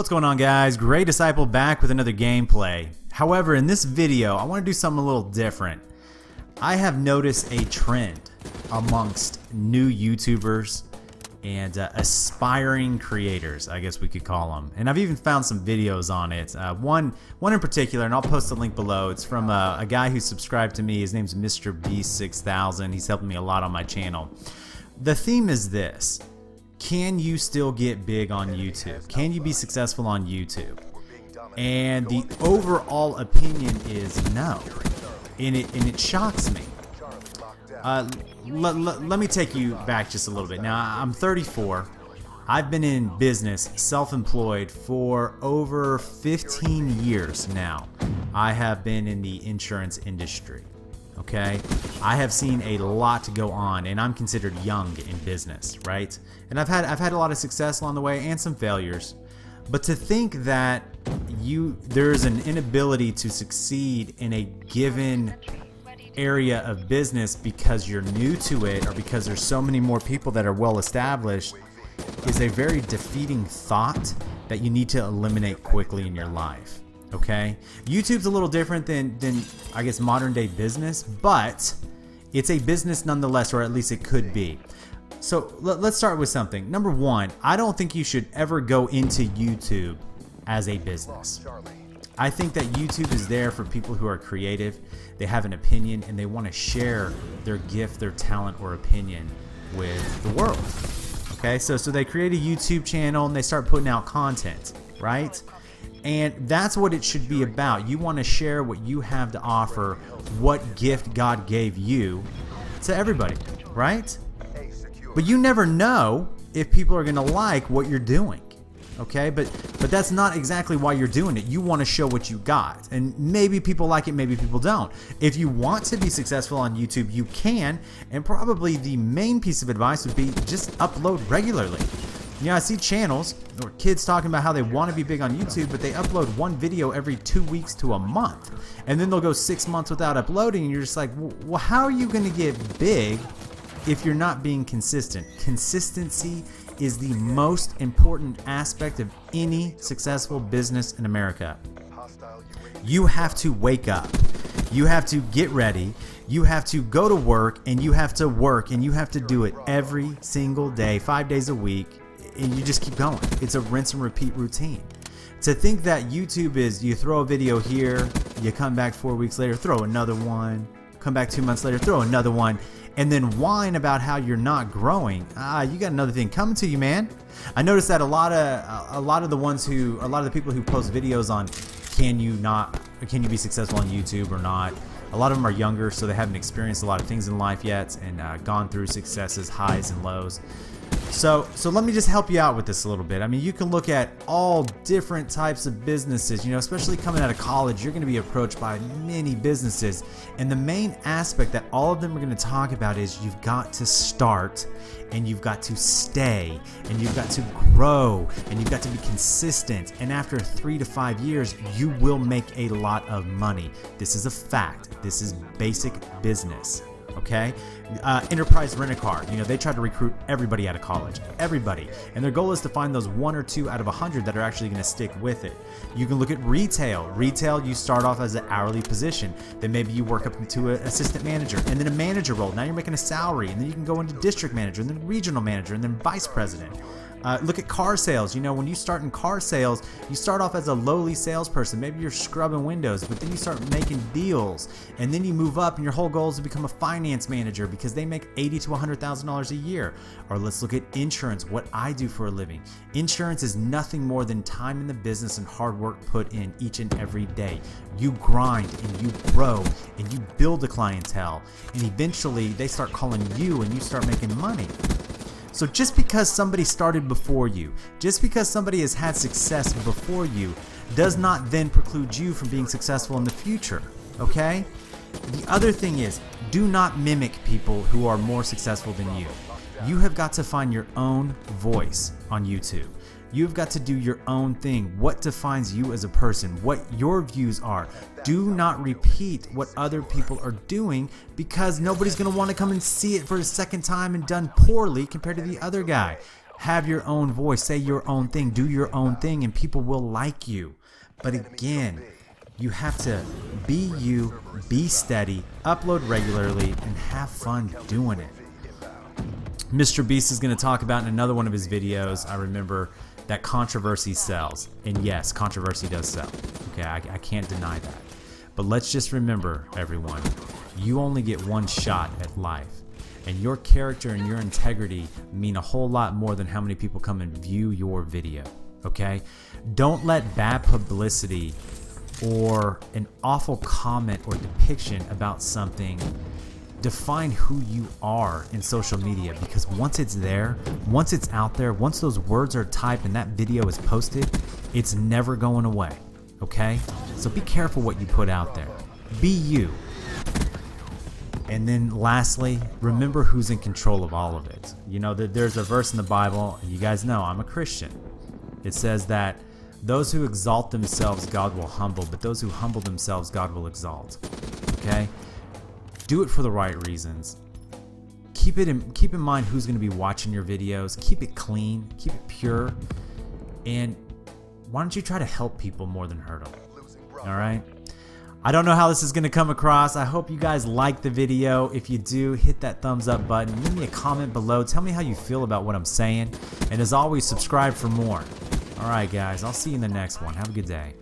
What's going on, guys? Gray Disciple back with another gameplay. However, in this video I want to do something a little different. I have noticed a trend amongst new YouTubers and aspiring creators, I guess we could call them, and I've even found some videos on it. One in particular, and I'll post the link below. It's from a guy who subscribed to me. His name's Mr. B6000. He's helping me a lot on my channel. The theme is this: can you still get big on YouTube? Can you be successful on YouTube? And the overall opinion is no, and it shocks me. Let me take you back just a little bit. Now, I'm 34. I've been in business, self-employed, for over 15 years now. I have been in the insurance industry. Okay, I have seen a lot to go on, and I'm considered young in business, right? And I've had a lot of success along the way and some failures. But to think that there's an inability to succeed in a given area of business because you're new to it, or because there's so many more people that are well established, is a very defeating thought that you need to eliminate quickly in your life. Okay, YouTube's a little different than I guess modern day business, but it's a business nonetheless, or at least it could be. So let's start with something. Number one, I don't think you should ever go into YouTube as a business. I think that YouTube is there for people who are creative, they have an opinion, and they want to share their gift, their talent, or opinion with the world. Okay, so they create a YouTube channel and they start putting out content, right? And that's what it should be about. You want to share what you have to offer, what gift God gave you, to everybody, right? But you never know if people are going to like what you're doing. Okay, but that's not exactly why you're doing it. You want to show what you got, and maybe people like it, maybe people don't. If you want to be successful on YouTube, you can, and probably the main piece of advice would be just upload regularly. You know, I see channels or kids talking about how they want to be big on YouTube, but they upload one video every 2 weeks to a month, and then they'll go 6 months without uploading, and you're just like, well, how are you going to get big if you're not being consistent? Consistency is the most important aspect of any successful business in America. You have to wake up, you have to get ready, you have to go to work, and you have to do it every single day, 5 days a week, and you just keep going. It's a rinse and repeat routine. To think that YouTube is you throw a video here, you come back 4 weeks later, throw another one, come back 2 months later, throw another one, and then whine about how you're not growing. You got another thing coming to you, man. I noticed that a lot of the people who post videos on can you be successful on YouTube or not, a lot of them are younger, so they haven't experienced a lot of things in life yet, and gone through successes, highs and lows. So let me just help you out with this a little bit. I mean, you can look at all different types of businesses. You know, especially coming out of college, you're going to be approached by many businesses, and the main aspect that all of them are going to talk about is you've got to start, and you've got to stay, and you've got to grow, and you've got to be consistent, and after 3 to 5 years you will make a lot of money. This is a fact. This is basic business. Okay, Enterprise Rent-A-Car, you know, they try to recruit everybody out of college, everybody, and their goal is to find those 1 or 2 out of 100 that are actually going to stick with it. You can look at retail. You start off as an hourly position, then maybe you work up into an assistant manager, and then a manager role. Now you're making a salary, and then you can go into district manager, and then regional manager, and then vice president. Look at car sales. You know, when you start in car sales, you start off as a lowly salesperson. Maybe you're scrubbing windows, but then you start making deals, and then you move up, and your whole goal is to become a finance manager because they make $80,000 to $100,000 a year. Or let's look at insurance, what I do for a living. Insurance is nothing more than time in the business and hard work put in each and every day. You grind and you grow and you build a clientele, and eventually they start calling you and you start making money. So just because somebody started before you, just because somebody has had success before you, does not then preclude you from being successful in the future, okay? The other thing is, do not mimic people who are more successful than you. You have got to find your own voice on YouTube. You've got to do your own thing. What defines you as a person, what your views are. Do not repeat what other people are doing, because nobody's going to want to come and see it for a second time and done poorly compared to the other guy. Have your own voice, say your own thing, do your own thing, and people will like you. But again, you have to be you, be steady, upload regularly, and have fun doing it. Mr. Beast is going to talk about in another one of his videos, I remember, that controversy sells. And yes, controversy does sell. Okay, I can't deny that. But let's just remember, everyone, you only get one shot at life. And your character and your integrity mean a whole lot more than how many people come and view your video. Okay? Don't let bad publicity or an awful comment or depiction about something define who you are in social media, because once it's there, once it's out there, once those words are typed and that video is posted, it's never going away. Okay? So be careful what you put out there. Be you. And then lastly, remember who's in control of all of it. You know, there's a verse in the Bible, and you guys know I'm a Christian. It says that those who exalt themselves, God will humble, but those who humble themselves, God will exalt. Okay? Do it for the right reasons. Keep in mind who's going to be watching your videos. Keep it clean, keep it pure, and why don't you try to help people more than hurt them? All right? I don't know how this is going to come across. I hope you guys like the video. If you do, hit that thumbs up button. Leave me a comment below. Tell me how you feel about what I'm saying. And as always, subscribe for more. All right, guys. I'll see you in the next one. Have a good day.